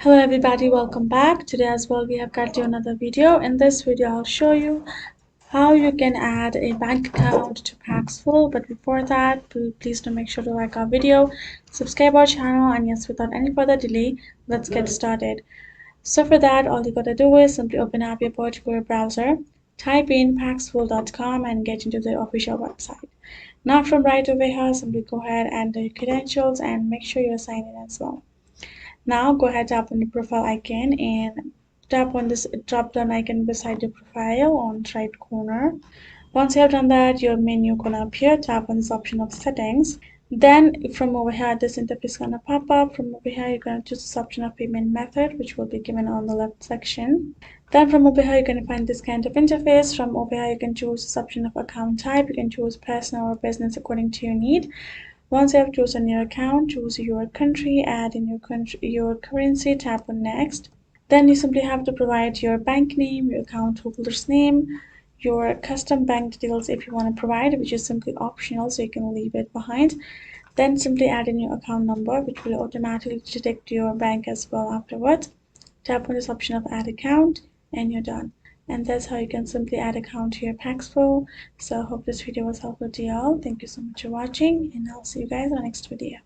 Hello everybody, welcome back. Today as well we have got you another video. In this video I'll show you how you can add a bank account to Paxful. But before that, please do make sure to like our video, subscribe our channel, and yes, without any further delay, let's get started. So for that, all you gotta do is simply open up your particular browser, type in paxful.com and get into the official website. Now from right over here, simply go ahead and do your credentials and make sure you're signed in as well. Now go ahead, tap on the profile icon and tap on this drop down icon beside your profile on the right corner. Once you have done that, your menu gonna appear. Tap on this option of settings. Then from over here, this interface gonna pop up. From over here, you're gonna choose this option of payment method, which will be given on the left section. Then from over here, you're gonna find this kind of interface. From over here, you can choose this option of account type. You can choose personal or business according to your need. Once you have chosen your account, choose your country, add in your currency, tap on next. Then you simply have to provide your bank name, your account holder's name, your custom bank details if you want to provide, which is simply optional, so you can leave it behind. Then simply add in your account number, which will automatically detect your bank as well afterwards. Tap on this option of add account and you're done. And that's how you can simply add account to your Paxful. So I hope this video was helpful to y'all. Thank you so much for watching, and I'll see you guys in the next video.